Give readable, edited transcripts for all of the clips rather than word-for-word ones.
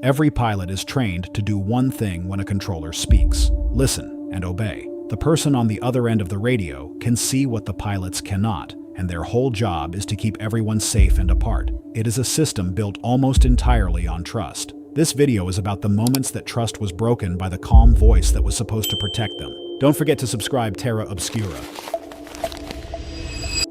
Every pilot is trained to do one thing when a controller speaks: listen and obey. The person on the other end of the radio can see what the pilots cannot, and their whole job is to keep everyone safe and apart. It is a system built almost entirely on trust. This video is about the moments that trust was broken by the calm voice that was supposed to protect them. Don't forget to subscribe. Terra Obscura.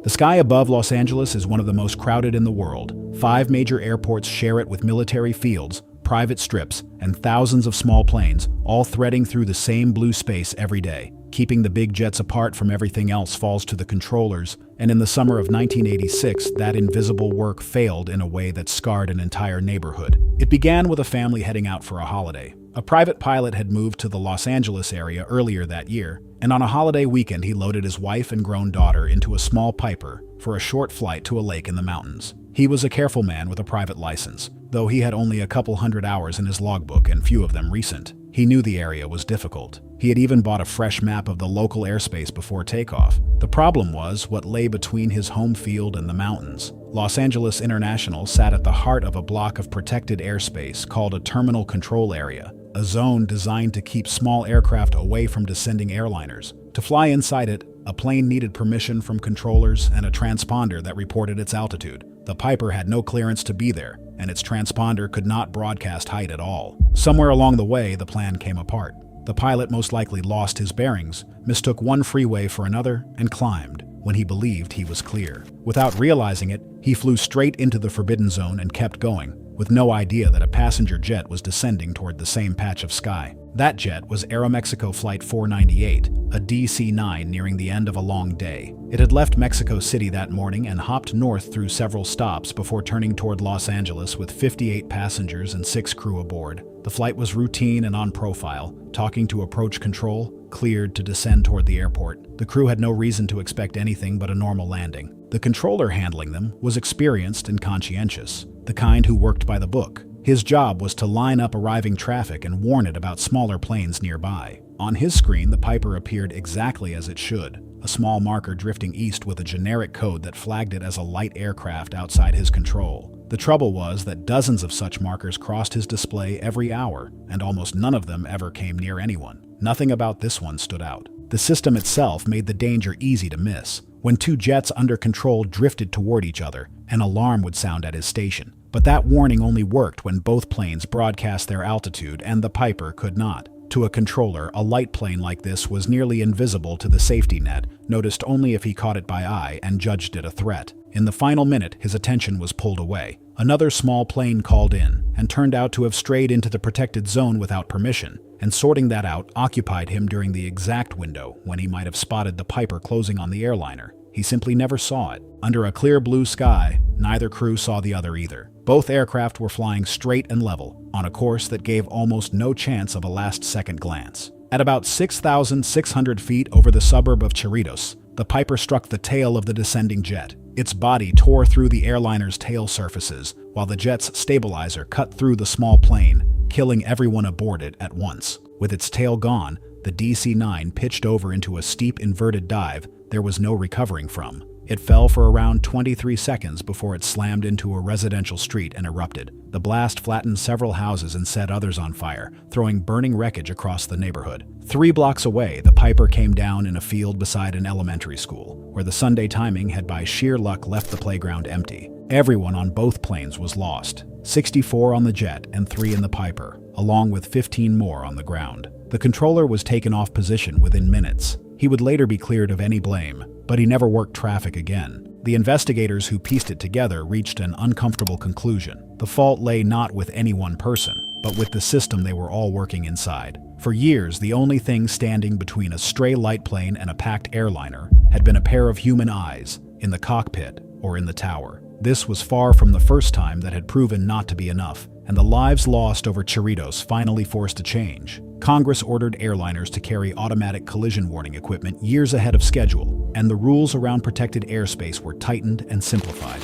The sky above Los Angeles is one of the most crowded in the world. 5 major airports share it with military fields, private strips, and thousands of small planes, all threading through the same blue space every day. Keeping the big jets apart from everything else falls to the controllers, and in the summer of 1986, that invisible work failed in a way that scarred an entire neighborhood. It began with a family heading out for a holiday. A private pilot had moved to the Los Angeles area earlier that year, and on a holiday weekend he loaded his wife and grown daughter into a small Piper for a short flight to a lake in the mountains. He was a careful man with a private license, though he had only a couple hundred hours in his logbook and few of them recent. He knew the area was difficult. He had even bought a fresh map of the local airspace before takeoff. The problem was what lay between his home field and the mountains. Los Angeles International sat at the heart of a block of protected airspace called a terminal control area, a zone designed to keep small aircraft away from descending airliners. To fly inside it, a plane needed permission from controllers and a transponder that reported its altitude. The Piper had no clearance to be there, and its transponder could not broadcast height at all. Somewhere along the way, the plan came apart. The pilot most likely lost his bearings, mistook one freeway for another, and climbed when he believed he was clear. Without realizing it, he flew straight into the forbidden zone and kept going, with no idea that a passenger jet was descending toward the same patch of sky. That jet was Aeroméxico Flight 498, a DC-9 nearing the end of a long day. It had left Mexico City that morning and hopped north through several stops before turning toward Los Angeles with 58 passengers and 6 crew aboard. The flight was routine and on profile, talking to approach control, cleared to descend toward the airport. The crew had no reason to expect anything but a normal landing. The controller handling them was experienced and conscientious, the kind who worked by the book. His job was to line up arriving traffic and warn it about smaller planes nearby. On his screen, the Piper appeared exactly as it should, a small marker drifting east with a generic code that flagged it as a light aircraft outside his control. The trouble was that dozens of such markers crossed his display every hour, and almost none of them ever came near anyone. Nothing about this one stood out. The system itself made the danger easy to miss. When 2 jets under control drifted toward each other, an alarm would sound at his station. But that warning only worked when both planes broadcast their altitude and the Piper could not. To a controller, a light plane like this was nearly invisible to the safety net, noticed only if he caught it by eye and judged it a threat. In the final minute, his attention was pulled away. Another small plane called in and turned out to have strayed into the protected zone without permission, and sorting that out occupied him during the exact window when he might have spotted the Piper closing on the airliner. He simply never saw it. Under a clear blue sky, neither crew saw the other either. Both aircraft were flying straight and level, on a course that gave almost no chance of a last-second glance. At about 6,600 feet over the suburb of Cerritos, the Piper struck the tail of the descending jet. Its body tore through the airliner's tail surfaces, while the jet's stabilizer cut through the small plane, killing everyone aboard it at once. With its tail gone, the DC-9 pitched over into a steep inverted dive there was no recovering from. It fell for around 23 seconds before it slammed into a residential street and erupted. The blast flattened several houses and set others on fire, throwing burning wreckage across the neighborhood. 3 blocks away, the Piper came down in a field beside an elementary school, where the Sunday timing had by sheer luck left the playground empty. Everyone on both planes was lost, 64 on the jet and 3 in the Piper, along with 15 more on the ground. The controller was taken off position within minutes. He would later be cleared of any blame, but he never worked traffic again. The investigators who pieced it together reached an uncomfortable conclusion. The fault lay not with any one person, but with the system they were all working inside. For years, the only thing standing between a stray light plane and a packed airliner had been a pair of human eyes, in the cockpit or in the tower. This was far from the first time that had proven not to be enough, and the lives lost over Cerritos finally forced a change. Congress ordered airliners to carry automatic collision warning equipment years ahead of schedule, and the rules around protected airspace were tightened and simplified.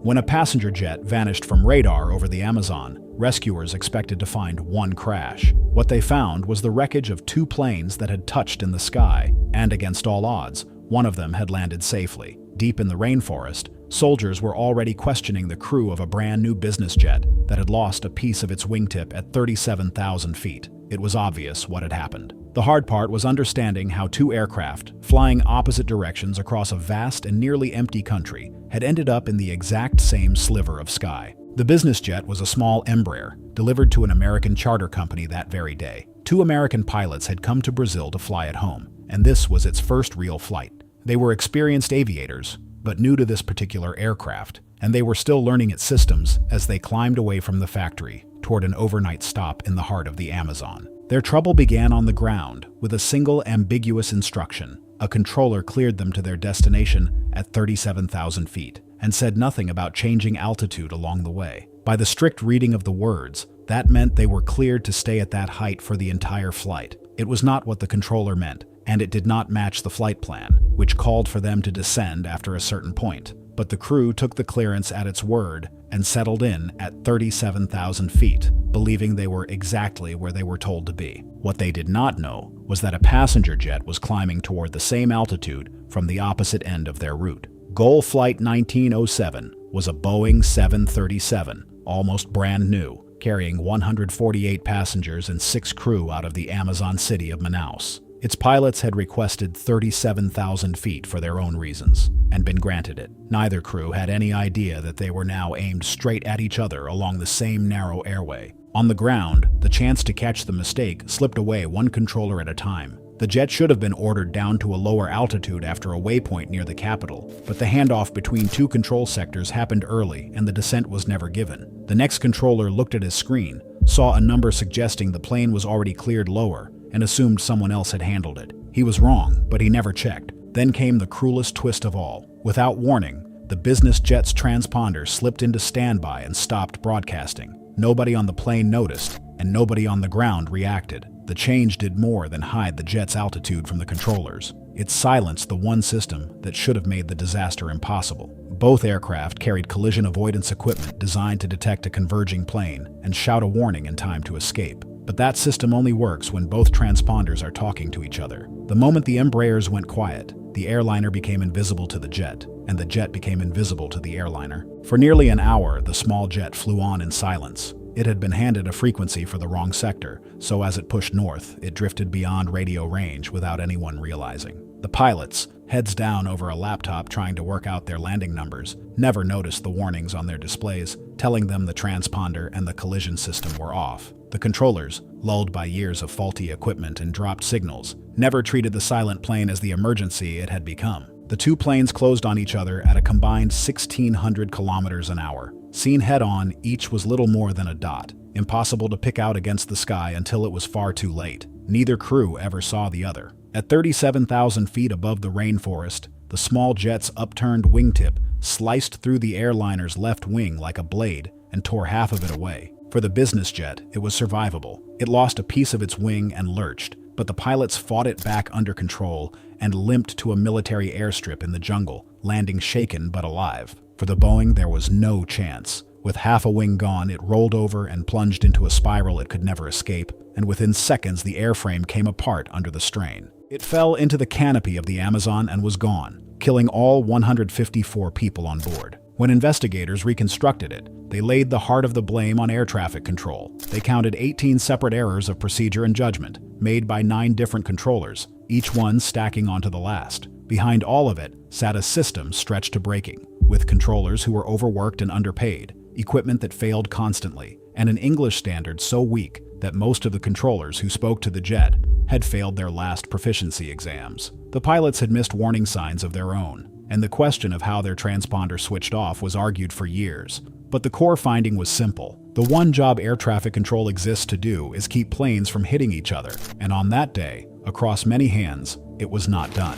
When a passenger jet vanished from radar over the Amazon, rescuers expected to find one crash. What they found was the wreckage of 2 planes that had touched in the sky, and against all odds, one of them had landed safely. Deep in the rainforest, Soldiers were already questioning the crew of a brand new business jet that had lost a piece of its wingtip at 37,000 feet. It was obvious what had happened. The hard part was understanding how two aircraft, flying opposite directions across a vast and nearly empty country, had ended up in the exact same sliver of sky. The business jet was a small Embraer, delivered to an American charter company that very day. Two American pilots had come to Brazil to fly it home, and this was its first real flight. They were experienced aviators, but new to this particular aircraft, and they were still learning its systems as they climbed away from the factory toward an overnight stop in the heart of the Amazon. Their trouble began on the ground with a single ambiguous instruction. A controller cleared them to their destination at 37,000 feet and said nothing about changing altitude along the way. By the strict reading of the words, that meant they were cleared to stay at that height for the entire flight. It was not what the controller meant, and it did not match the flight plan, which called for them to descend after a certain point. But the crew took the clearance at its word and settled in at 37,000 feet, believing they were exactly where they were told to be. What they did not know was that a passenger jet was climbing toward the same altitude from the opposite end of their route. Goal Flight 1907 was a Boeing 737, almost brand new, carrying 148 passengers and 6 crew out of the Amazon city of Manaus. Its pilots had requested 37,000 feet for their own reasons, and been granted it. Neither crew had any idea that they were now aimed straight at each other along the same narrow airway. On the ground, the chance to catch the mistake slipped away one controller at a time. The jet should have been ordered down to a lower altitude after a waypoint near the capital, but the handoff between two control sectors happened early and the descent was never given. The next controller looked at his screen, saw a number suggesting the plane was already cleared lower, and assumed someone else had handled it. He was wrong, but he never checked. Then came the cruelest twist of all. Without warning, the business jet's transponder slipped into standby and stopped broadcasting. Nobody on the plane noticed, and nobody on the ground reacted. The change did more than hide the jet's altitude from the controllers. It silenced the one system that should have made the disaster impossible. Both aircraft carried collision avoidance equipment designed to detect a converging plane and shout a warning in time to escape. But that system only works when both transponders are talking to each other. The moment the Embraers went quiet, the airliner became invisible to the jet, and the jet became invisible to the airliner. For nearly an hour, the small jet flew on in silence. It had been handed a frequency for the wrong sector, so as it pushed north, it drifted beyond radio range without anyone realizing. The pilots, heads down over a laptop trying to work out their landing numbers, never noticed the warnings on their displays, telling them the transponder and the collision system were off. The controllers, lulled by years of faulty equipment and dropped signals, never treated the silent plane as the emergency it had become. The two planes closed on each other at a combined 1,600 kilometers an hour. Seen head-on, each was little more than a dot, impossible to pick out against the sky until it was far too late. Neither crew ever saw the other. At 37,000 feet above the rainforest, the small jet's upturned wingtip sliced through the airliner's left wing like a blade and tore half of it away. For the business jet, it was survivable. It lost a piece of its wing and lurched, but the pilots fought it back under control and limped to a military airstrip in the jungle, landing shaken but alive. For the Boeing, there was no chance. With half a wing gone, it rolled over and plunged into a spiral it could never escape, and within seconds the airframe came apart under the strain. It fell into the canopy of the Amazon and was gone, killing all 154 people on board. When investigators reconstructed it, they laid the heart of the blame on air traffic control. They counted 18 separate errors of procedure and judgment, made by 9 different controllers, each one stacking onto the last. Behind all of it sat a system stretched to breaking, with controllers who were overworked and underpaid, equipment that failed constantly, and an English standard so weak that most of the controllers who spoke to the jet had failed their last proficiency exams. The pilots had missed warning signs of their own, and the question of how their transponder switched off was argued for years. But the core finding was simple. The one job air traffic control exists to do is keep planes from hitting each other, and on that day, across many hands, it was not done.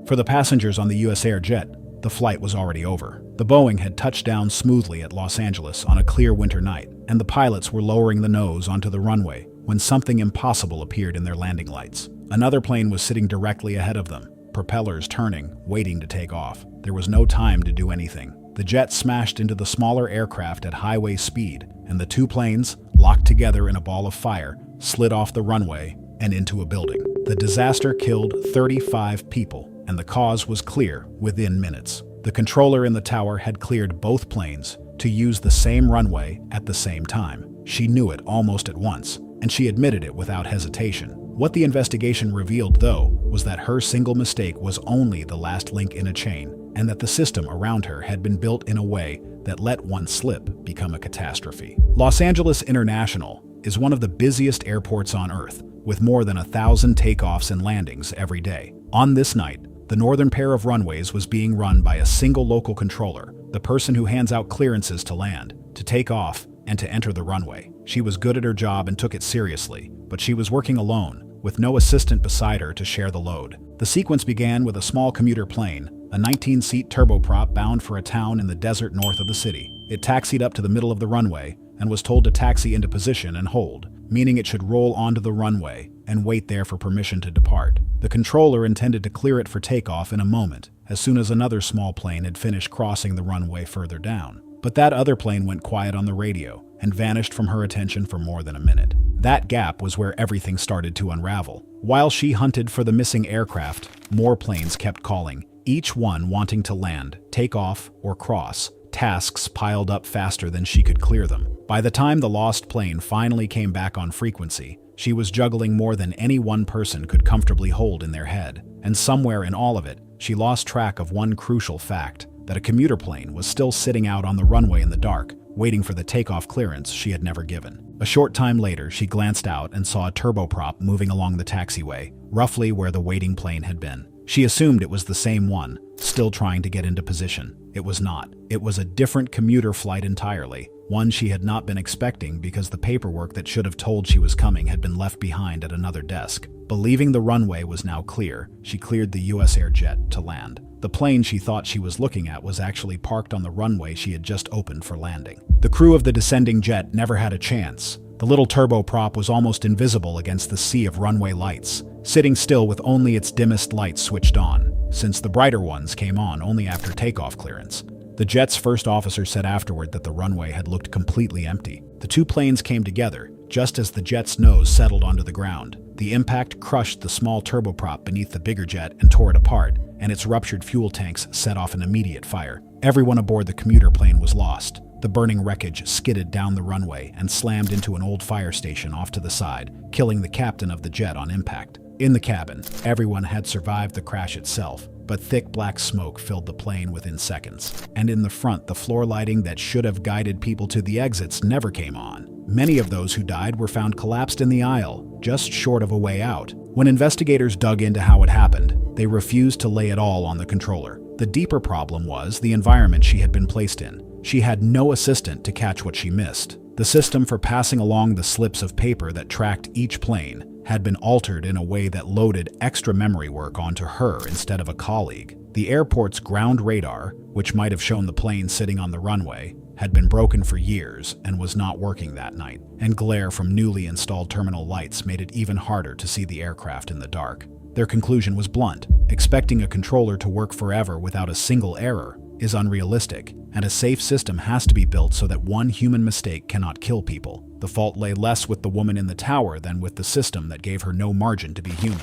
For the passengers on the USAir jet, the flight was already over. The Boeing had touched down smoothly at Los Angeles on a clear winter night, and the pilots were lowering the nose onto the runway when something impossible appeared in their landing lights. Another plane was sitting directly ahead of them, propellers turning, waiting to take off. There was no time to do anything. The jet smashed into the smaller aircraft at highway speed, and the two planes, locked together in a ball of fire, slid off the runway and into a building. The disaster killed 35 people, and the cause was clear within minutes. The controller in the tower had cleared both planes to use the same runway at the same time. She knew it almost at once, and she admitted it without hesitation. What the investigation revealed, though, was that her single mistake was only the last link in a chain, and that the system around her had been built in a way that let one slip become a catastrophe. Los Angeles International is one of the busiest airports on Earth, with more than 1,000 takeoffs and landings every day. On this night, the northern pair of runways was being run by a single local controller, the person who hands out clearances to land, to take off, and to enter the runway. She was good at her job and took it seriously, but she was working alone, with no assistant beside her to share the load. The sequence began with a small commuter plane, a 19-seat turboprop bound for a town in the desert north of the city. It taxied up to the middle of the runway and was told to taxi into position and hold, meaning it should roll onto the runway and wait there for permission to depart. The controller intended to clear it for takeoff in a moment, as soon as another small plane had finished crossing the runway further down. But that other plane went quiet on the radio and vanished from her attention for more than a minute. That gap was where everything started to unravel. While she hunted for the missing aircraft, more planes kept calling, each one wanting to land, take off, or cross. Tasks piled up faster than she could clear them. By the time the lost plane finally came back on frequency, she was juggling more than any one person could comfortably hold in their head. And somewhere in all of it, she lost track of one crucial fact, that a commuter plane was still sitting out on the runway in the dark, waiting for the takeoff clearance she had never given. A short time later, she glanced out and saw a turboprop moving along the taxiway, roughly where the waiting plane had been. She assumed it was the same one, still trying to get into position. It was not. It was a different commuter flight entirely, one she had not been expecting because the paperwork that should have told she was coming had been left behind at another desk. Believing the runway was now clear, she cleared the USAir jet to land. The plane she thought she was looking at was actually parked on the runway she had just opened for landing. The crew of the descending jet never had a chance. The little turboprop was almost invisible against the sea of runway lights, sitting still with only its dimmest lights switched on, since the brighter ones came on only after takeoff clearance. The jet's first officer said afterward that the runway had looked completely empty. The two planes came together, just as the jet's nose settled onto the ground. The impact crushed the small turboprop beneath the bigger jet and tore it apart, and its ruptured fuel tanks set off an immediate fire. Everyone aboard the commuter plane was lost. The burning wreckage skidded down the runway and slammed into an old fire station off to the side, killing the captain of the jet on impact. In the cabin, everyone had survived the crash itself, but thick black smoke filled the plane within seconds. And in the front, the floor lighting that should have guided people to the exits never came on. Many of those who died were found collapsed in the aisle, just short of a way out. When investigators dug into how it happened, they refused to lay it all on the controller. The deeper problem was the environment she had been placed in. She had no assistant to catch what she missed. The system for passing along the slips of paper that tracked each plane had been altered in a way that loaded extra memory work onto her instead of a colleague. The airport's ground radar, which might have shown the plane sitting on the runway, had been broken for years and was not working that night, and glare from newly installed terminal lights made it even harder to see the aircraft in the dark. Their conclusion was blunt. Expecting a controller to work forever without a single error is unrealistic, and a safe system has to be built so that one human mistake cannot kill people. The fault lay less with the woman in the tower than with the system that gave her no margin to be human.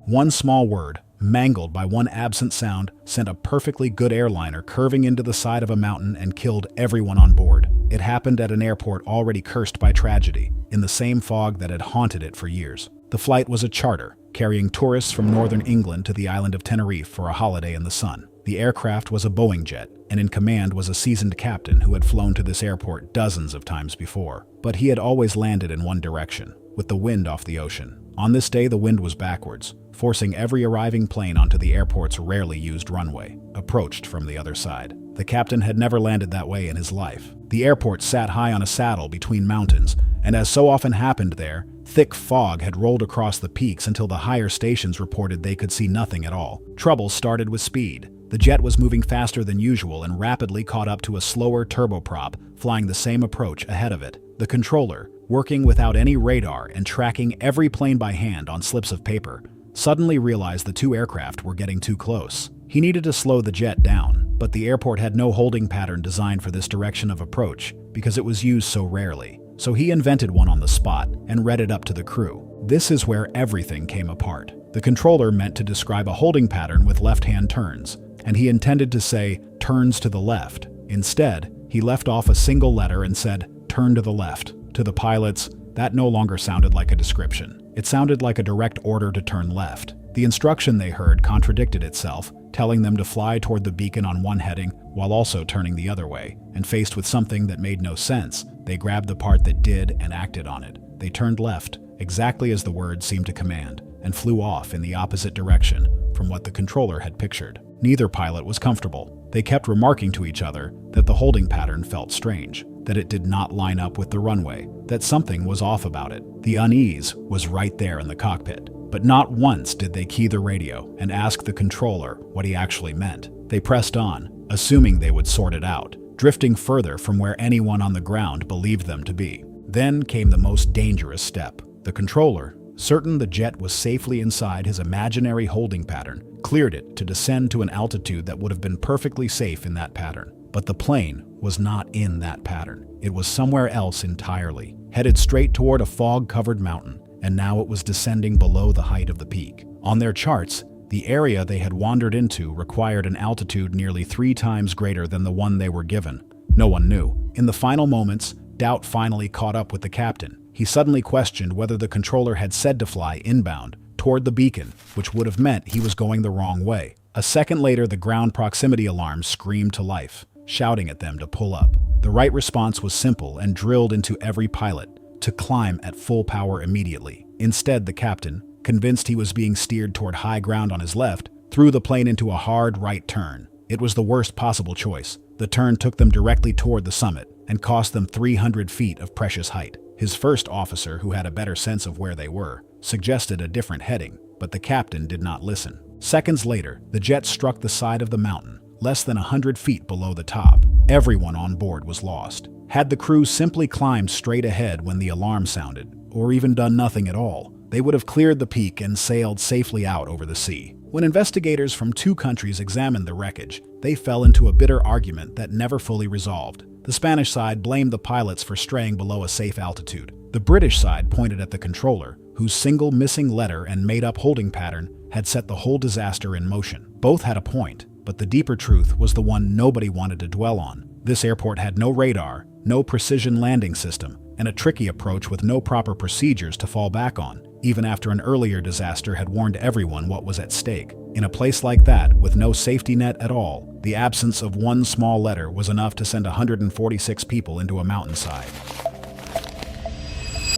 One small word, mangled by one absent sound, sent a perfectly good airliner curving into the side of a mountain and killed everyone on board. It happened at an airport already cursed by tragedy, in the same fog that had haunted it for years. The flight was a charter, carrying tourists from northern England to the island of Tenerife for a holiday in the sun. The aircraft was a Boeing jet, and in command was a seasoned captain who had flown to this airport dozens of times before. But he had always landed in one direction, with the wind off the ocean. On this day, the wind was backwards, forcing every arriving plane onto the airport's rarely used runway, approached from the other side. The captain had never landed that way in his life. The airport sat high on a saddle between mountains, and as so often happened there, thick fog had rolled across the peaks until the higher stations reported they could see nothing at all. Trouble started with speed. The jet was moving faster than usual and rapidly caught up to a slower turboprop, flying the same approach ahead of it. The controller, working without any radar and tracking every plane by hand on slips of paper, suddenly realized the two aircraft were getting too close. He needed to slow the jet down, but the airport had no holding pattern designed for this direction of approach because it was used so rarely. So he invented one on the spot and read it up to the crew. This is where everything came apart. The controller meant to describe a holding pattern with left-hand turns, and he intended to say, turns to the left. Instead, he left off a single letter and said, turn to the left. To the pilots, that no longer sounded like a description. It sounded like a direct order to turn left. The instruction they heard contradicted itself, telling them to fly toward the beacon on one heading while also turning the other way. And faced with something that made no sense, they grabbed the part that did and acted on it. They turned left, exactly as the word seemed to command, and flew off in the opposite direction from what the controller had pictured. Neither pilot was comfortable. They kept remarking to each other that the holding pattern felt strange, that it did not line up with the runway, that something was off about it. The unease was right there in the cockpit. But not once did they key the radio and ask the controller what he actually meant. They pressed on, assuming they would sort it out, drifting further from where anyone on the ground believed them to be. Then came the most dangerous step. The controller, certain the jet was safely inside his imaginary holding pattern, cleared it to descend to an altitude that would have been perfectly safe in that pattern. But the plane was not in that pattern. It was somewhere else entirely, headed straight toward a fog-covered mountain, and now it was descending below the height of the peak. On their charts, the area they had wandered into required an altitude nearly 3 times greater than the one they were given. No one knew. In the final moments, doubt finally caught up with the captain. He suddenly questioned whether the controller had said to fly inbound, toward the beacon, which would have meant he was going the wrong way. A second later, the ground proximity alarm screamed to life, shouting at them to pull up. The right response was simple and drilled into every pilot: to climb at full power immediately. Instead, the captain, convinced he was being steered toward high ground on his left, threw the plane into a hard right turn. It was the worst possible choice. The turn took them directly toward the summit and cost them 300 feet of precious height. His first officer, who had a better sense of where they were, suggested a different heading, but the captain did not listen. Seconds later, the jet struck the side of the mountain, less than 100 feet below the top. Everyone on board was lost. Had the crew simply climbed straight ahead when the alarm sounded, or even done nothing at all, they would have cleared the peak and sailed safely out over the sea. When investigators from 2 countries examined the wreckage, they fell into a bitter argument that never fully resolved. The Spanish side blamed the pilots for straying below a safe altitude. The British side pointed at the controller, whose single missing letter and made-up holding pattern had set the whole disaster in motion. Both had a point, but the deeper truth was the one nobody wanted to dwell on. This airport had no radar, no precision landing system, and a tricky approach with no proper procedures to fall back on, even after an earlier disaster had warned everyone what was at stake. In a place like that, with no safety net at all, the absence of one small letter was enough to send 146 people into a mountainside.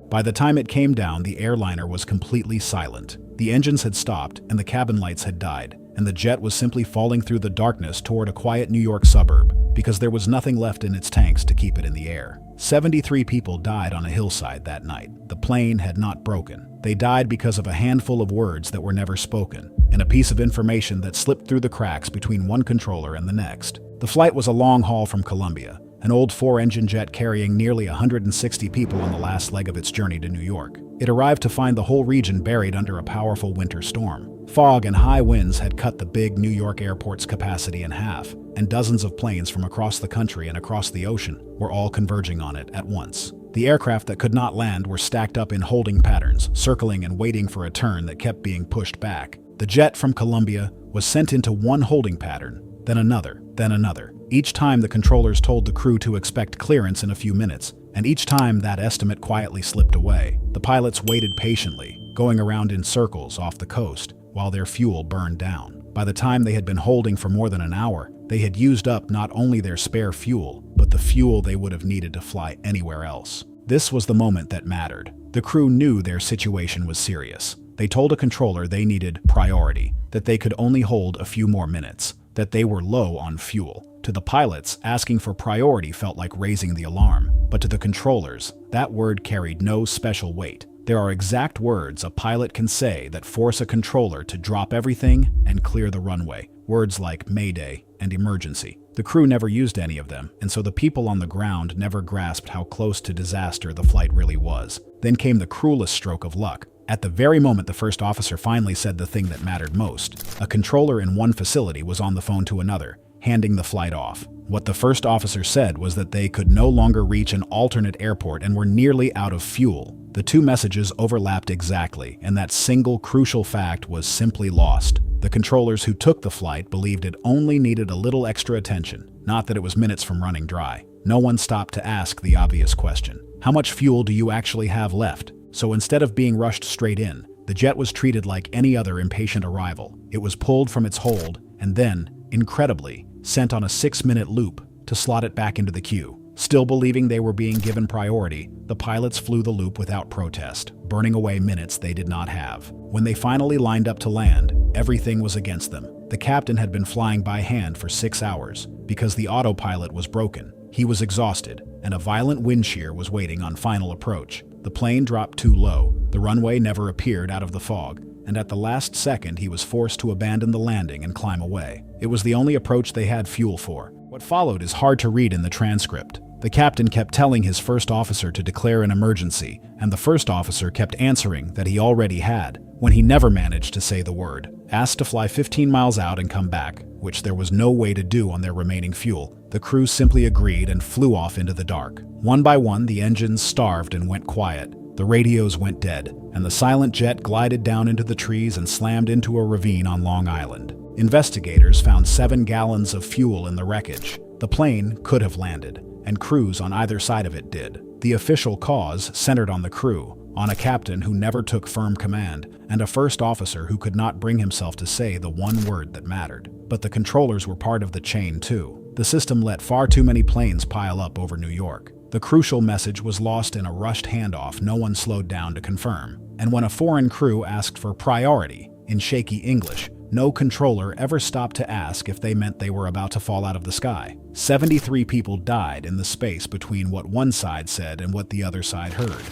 By the time it came down, the airliner was completely silent. The engines had stopped, and the cabin lights had died, and the jet was simply falling through the darkness toward a quiet New York suburb, because there was nothing left in its tanks to keep it in the air. 73 people died on a hillside that night. The plane had not broken. They died because of a handful of words that were never spoken, and a piece of information that slipped through the cracks between one controller and the next. The flight was a long haul from Colombia, an old 4-engine jet carrying nearly 160 people on the last leg of its journey to New York. It arrived to find the whole region buried under a powerful winter storm. Fog and high winds had cut the big New York airport's capacity in half, and dozens of planes from across the country and across the ocean were all converging on it at once. The aircraft that could not land were stacked up in holding patterns, circling and waiting for a turn that kept being pushed back. The jet from Colombia was sent into one holding pattern, then another, then another. Each time the controllers told the crew to expect clearance in a few minutes, and each time that estimate quietly slipped away. The pilots waited patiently, going around in circles off the coast, while their fuel burned down. By the time they had been holding for more than an hour, they had used up not only their spare fuel, but the fuel they would have needed to fly anywhere else. This was the moment that mattered. The crew knew their situation was serious. They told a controller they needed priority, that they could only hold a few more minutes, that they were low on fuel. To the pilots, asking for priority felt like raising the alarm, but to the controllers, that word carried no special weight. There are exact words a pilot can say that force a controller to drop everything and clear the runway. Words like Mayday and emergency. The crew never used any of them, and so the people on the ground never grasped how close to disaster the flight really was. Then came the cruelest stroke of luck. At the very moment the first officer finally said the thing that mattered most, a controller in one facility was on the phone to another. handing the flight off. What the first officer said was that they could no longer reach an alternate airport and were nearly out of fuel. The two messages overlapped exactly, and that single crucial fact was simply lost. The controllers who took the flight believed it only needed a little extra attention, not that it was minutes from running dry. No one stopped to ask the obvious question. How much fuel do you actually have left? So instead of being rushed straight in, the jet was treated like any other impatient arrival. It was pulled from its hold and then, incredibly, sent on a 6-minute loop to slot it back into the queue. Still believing they were being given priority, the pilots flew the loop without protest, burning away minutes they did not have. When they finally lined up to land, everything was against them. The captain had been flying by hand for 6 hours because the autopilot was broken. He was exhausted, and a violent wind shear was waiting on final approach. The plane dropped too low, the runway never appeared out of the fog, and at the last second he was forced to abandon the landing and climb away. It was the only approach they had fuel for. What followed is hard to read in the transcript. The captain kept telling his first officer to declare an emergency, and the first officer kept answering that he already had, when he never managed to say the word. Asked to fly 15 miles out and come back, which there was no way to do on their remaining fuel, the crew simply agreed and flew off into the dark. One by one, the engines starved and went quiet. The radios went dead, and the silent jet glided down into the trees and slammed into a ravine on Long Island. Investigators found 7 gallons of fuel in the wreckage. The plane could have landed, and crews on either side of it did. The official cause centered on the crew, on a captain who never took firm command, and a first officer who could not bring himself to say the one word that mattered. But the controllers were part of the chain too. The system let far too many planes pile up over New York. The crucial message was lost in a rushed handoff no one slowed down to confirm. And when a foreign crew asked for priority, in shaky English, no controller ever stopped to ask if they meant they were about to fall out of the sky. 73 people died in the space between what one side said and what the other side heard.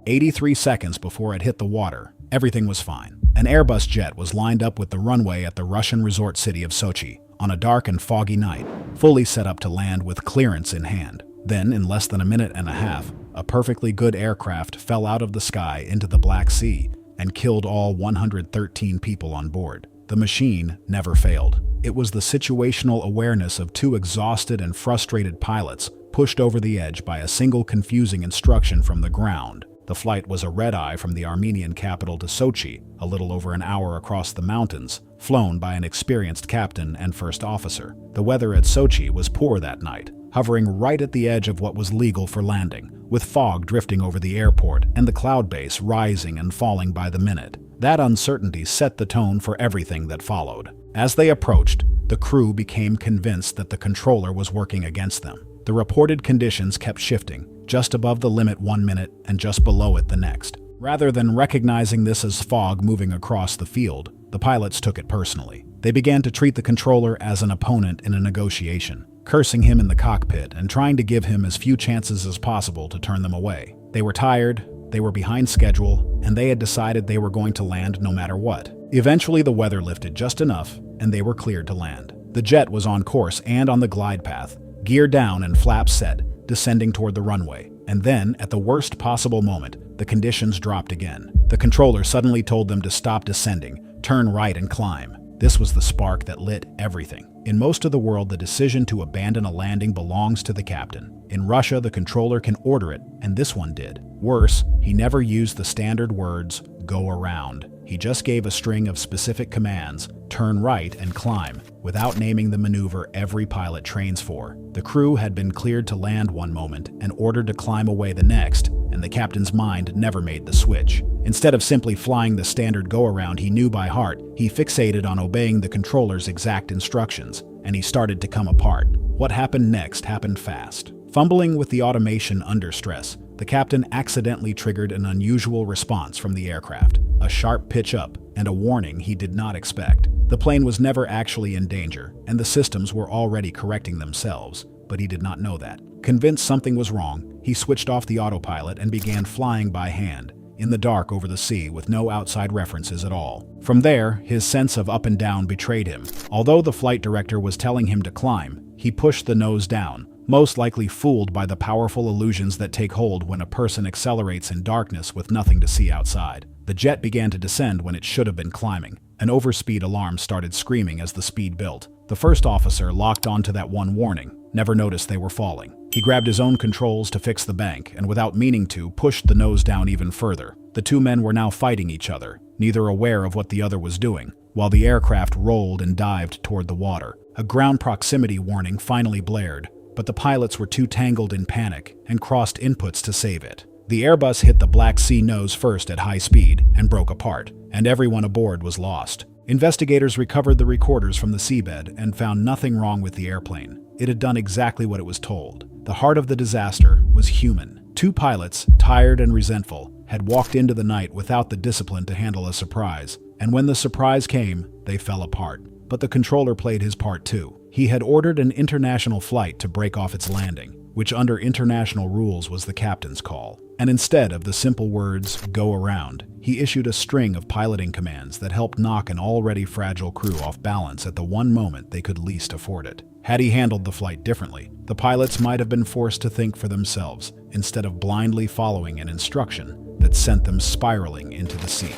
83 seconds before it hit the water, everything was fine. An Airbus jet was lined up with the runway at the Russian resort city of Sochi on a dark and foggy night, fully set up to land with clearance in hand. Then, in less than a minute and a half, a perfectly good aircraft fell out of the sky into the Black Sea and killed all 113 people on board. The machine never failed. It was the situational awareness of 2 exhausted and frustrated pilots pushed over the edge by a single confusing instruction from the ground. The flight was a red-eye from the Armenian capital to Sochi, a little over an hour across the mountains, flown by an experienced captain and first officer. The weather at Sochi was poor that night, hovering right at the edge of what was legal for landing, with fog drifting over the airport and the cloud base rising and falling by the minute. That uncertainty set the tone for everything that followed. As they approached, the crew became convinced that the controller was working against them. The reported conditions kept shifting, just above the limit 1 minute and just below it the next. Rather than recognizing this as fog moving across the field, the pilots took it personally. They began to treat the controller as an opponent in a negotiation, cursing him in the cockpit and trying to give him as few chances as possible to turn them away. They were tired, they were behind schedule, and they had decided they were going to land no matter what. Eventually the weather lifted just enough, and they were cleared to land. The jet was on course and on the glide path, gear down and flaps set, descending toward the runway. And then, at the worst possible moment, the conditions dropped again. The controller suddenly told them to stop descending, turn right and climb. This was the spark that lit everything. In most of the world, the decision to abandon a landing belongs to the captain. In Russia, the controller can order it, and this one did. Worse, he never used the standard words, "go around." He just gave a string of specific commands, turn right and climb, without naming the maneuver every pilot trains for. The crew had been cleared to land one moment and ordered to climb away the next, and the captain's mind never made the switch. Instead of simply flying the standard go-around he knew by heart, he fixated on obeying the controller's exact instructions, and he started to come apart. What happened next happened fast. Fumbling with the automation under stress, the captain accidentally triggered an unusual response from the aircraft, a sharp pitch up, and a warning he did not expect. The plane was never actually in danger, and the systems were already correcting themselves, but he did not know that. Convinced something was wrong, he switched off the autopilot and began flying by hand, in the dark over the sea with no outside references at all. From there, his sense of up and down betrayed him. Although the flight director was telling him to climb, he pushed the nose down, most likely fooled by the powerful illusions that take hold when a person accelerates in darkness with nothing to see outside. The jet began to descend when it should have been climbing. An overspeed alarm started screaming as the speed built. The first officer locked onto that one warning, never noticed they were falling. He grabbed his own controls to fix the bank, and without meaning to, pushed the nose down even further. The two men were now fighting each other, neither aware of what the other was doing, while the aircraft rolled and dived toward the water. A ground proximity warning finally blared, but the pilots were too tangled in panic and crossed inputs to save it. The Airbus hit the Black Sea nose first at high speed and broke apart, and everyone aboard was lost. Investigators recovered the recorders from the seabed and found nothing wrong with the airplane. It had done exactly what it was told. The heart of the disaster was human. Two pilots, tired and resentful, had walked into the night without the discipline to handle a surprise, and when the surprise came, they fell apart. But the controller played his part too. He had ordered an international flight to break off its landing, which under international rules was the captain's call. And instead of the simple words, "go around," he issued a string of piloting commands that helped knock an already fragile crew off balance at the one moment they could least afford it. Had he handled the flight differently, the pilots might have been forced to think for themselves, instead of blindly following an instruction that sent them spiraling into the sea.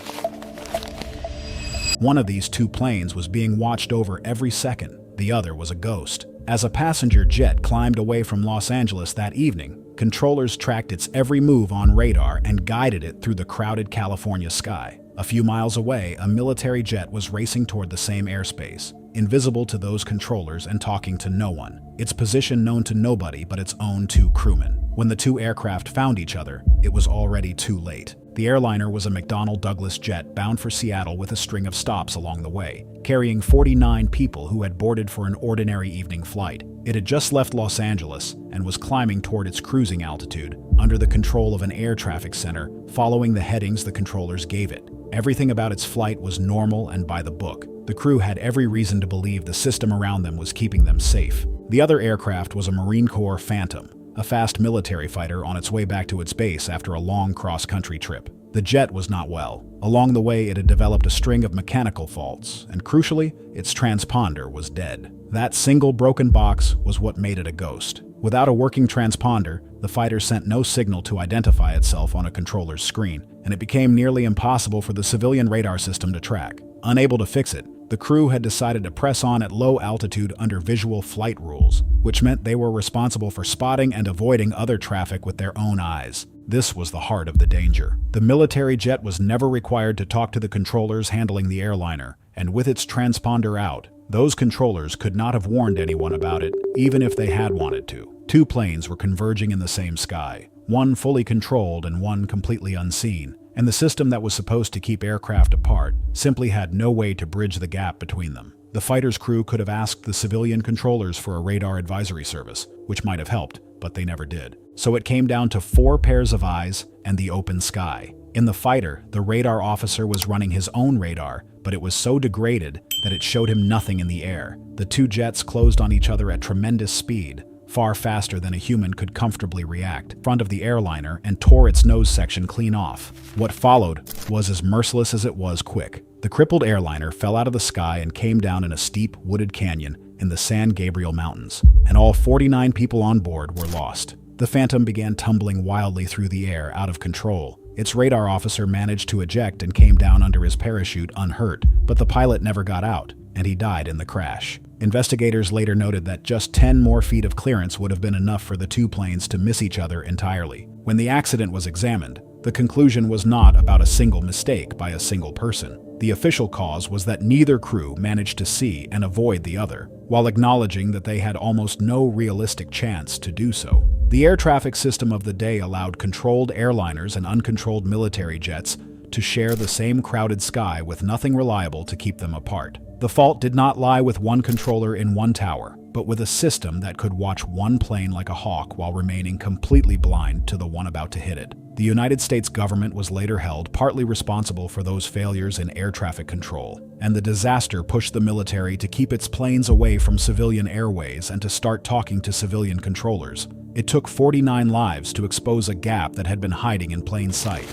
One of these two planes was being watched over every second. The other was a ghost. As a passenger jet climbed away from Los Angeles that evening, controllers tracked its every move on radar and guided it through the crowded California sky. A few miles away, a military jet was racing toward the same airspace, invisible to those controllers and talking to no one, its position known to nobody but its own two crewmen. When the two aircraft found each other, it was already too late. The airliner was a McDonnell Douglas jet bound for Seattle with a string of stops along the way, carrying 49 people who had boarded for an ordinary evening flight. It had just left Los Angeles and was climbing toward its cruising altitude, under the control of an air traffic center, following the headings the controllers gave it. Everything about its flight was normal and by the book. The crew had every reason to believe the system around them was keeping them safe. The other aircraft was a Marine Corps Phantom, a fast military fighter on its way back to its base after a long cross-country trip. The jet was not well. Along the way, it had developed a string of mechanical faults, and crucially, its transponder was dead. That single broken box was what made it a ghost. Without a working transponder, the fighter sent no signal to identify itself on a controller's screen, and it became nearly impossible for the civilian radar system to track. Unable to fix it, the crew had decided to press on at low altitude under visual flight rules, which meant they were responsible for spotting and avoiding other traffic with their own eyes. This was the heart of the danger. The military jet was never required to talk to the controllers handling the airliner, and with its transponder out, those controllers could not have warned anyone about it, even if they had wanted to. Two planes were converging in the same sky, one fully controlled and one completely unseen, and the system that was supposed to keep aircraft apart simply had no way to bridge the gap between them. The fighter's crew could have asked the civilian controllers for a radar advisory service, which might have helped, but they never did. So it came down to 4 pairs of eyes and the open sky. In the fighter, the radar officer was running his own radar, but it was so degraded that it showed him nothing in the air. The two jets closed on each other at tremendous speed, far faster than a human could comfortably react, in front of the airliner and tore its nose section clean off. What followed was as merciless as it was quick. The crippled airliner fell out of the sky and came down in a steep, wooded canyon in the San Gabriel Mountains, and all 49 people on board were lost. The Phantom began tumbling wildly through the air, out of control. Its radar officer managed to eject and came down under his parachute unhurt, but the pilot never got out, and he died in the crash. Investigators later noted that just 10 more feet of clearance would have been enough for the two planes to miss each other entirely. When the accident was examined, the conclusion was not about a single mistake by a single person. The official cause was that neither crew managed to see and avoid the other, while acknowledging that they had almost no realistic chance to do so. The air traffic system of the day allowed controlled airliners and uncontrolled military jets to share the same crowded sky with nothing reliable to keep them apart. The fault did not lie with one controller in one tower, but with a system that could watch one plane like a hawk while remaining completely blind to the one about to hit it. The United States government was later held partly responsible for those failures in air traffic control, and the disaster pushed the military to keep its planes away from civilian airways and to start talking to civilian controllers. It took 49 lives to expose a gap that had been hiding in plain sight.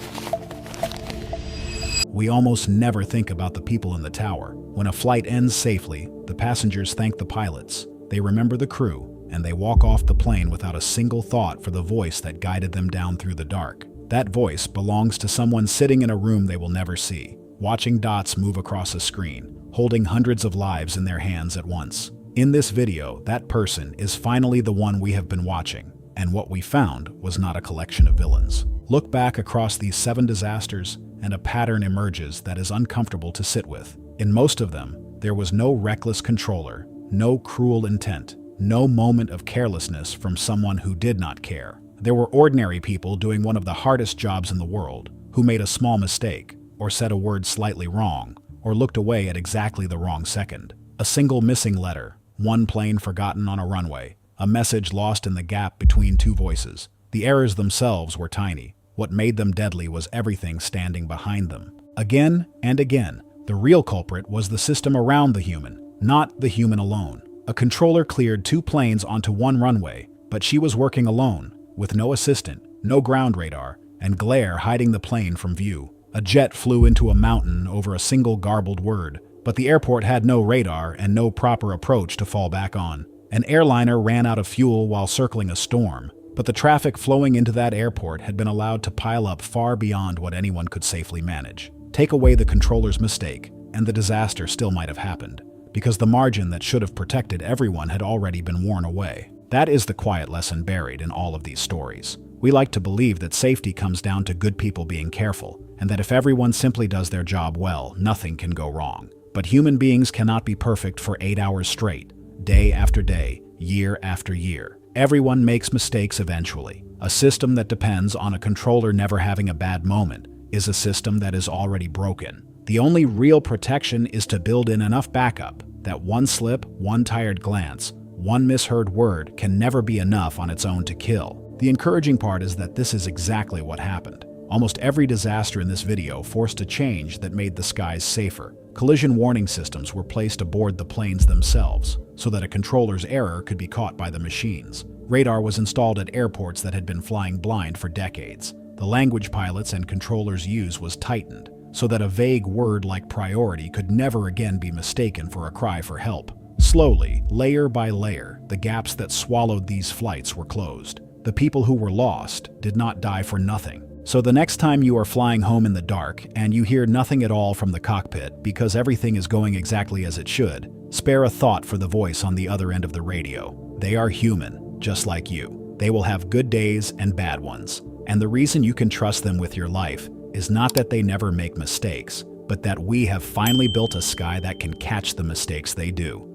We almost never think about the people in the tower. When a flight ends safely, the passengers thank the pilots. They remember the crew, and they walk off the plane without a single thought for the voice that guided them down through the dark. That voice belongs to someone sitting in a room they will never see, watching dots move across a screen, holding hundreds of lives in their hands at once. In this video, that person is finally the one we have been watching, and what we found was not a collection of villains. Look back across these 7 disasters, and a pattern emerges that is uncomfortable to sit with. In most of them, there was no reckless controller, no cruel intent, no moment of carelessness from someone who did not care. There were ordinary people doing one of the hardest jobs in the world, who made a small mistake, or said a word slightly wrong, or looked away at exactly the wrong second. A single missing letter, one plane forgotten on a runway, a message lost in the gap between 2 voices. The errors themselves were tiny. What made them deadly was everything standing behind them. Again and again, the real culprit was the system around the human, not the human alone. A controller cleared 2 planes onto 1 runway, but she was working alone, with no assistant, no ground radar, and glare hiding the plane from view. A jet flew into a mountain over a single garbled word, but the airport had no radar and no proper approach to fall back on. An airliner ran out of fuel while circling a storm, but the traffic flowing into that airport had been allowed to pile up far beyond what anyone could safely manage. Take away the controller's mistake, and the disaster still might have happened, because the margin that should have protected everyone had already been worn away. That is the quiet lesson buried in all of these stories. We like to believe that safety comes down to good people being careful, and that if everyone simply does their job well, nothing can go wrong. But human beings cannot be perfect for 8 hours straight, day after day, year after year. Everyone makes mistakes eventually. A system that depends on a controller never having a bad moment is a system that is already broken. The only real protection is to build in enough backup that one slip, one tired glance, one misheard word can never be enough on its own to kill. The encouraging part is that this is exactly what happened. Almost every disaster in this video forced a change that made the skies safer. Collision warning systems were placed aboard the planes themselves, so that a controller's error could be caught by the machines. Radar was installed at airports that had been flying blind for decades. The language pilots and controllers use was tightened, so that a vague word like priority could never again be mistaken for a cry for help. Slowly, layer by layer, the gaps that swallowed these flights were closed. The people who were lost did not die for nothing. So the next time you are flying home in the dark and you hear nothing at all from the cockpit because everything is going exactly as it should, spare a thought for the voice on the other end of the radio. They are human, just like you. They will have good days and bad ones. And the reason you can trust them with your life is not that they never make mistakes, but that we have finally built a sky that can catch the mistakes they do.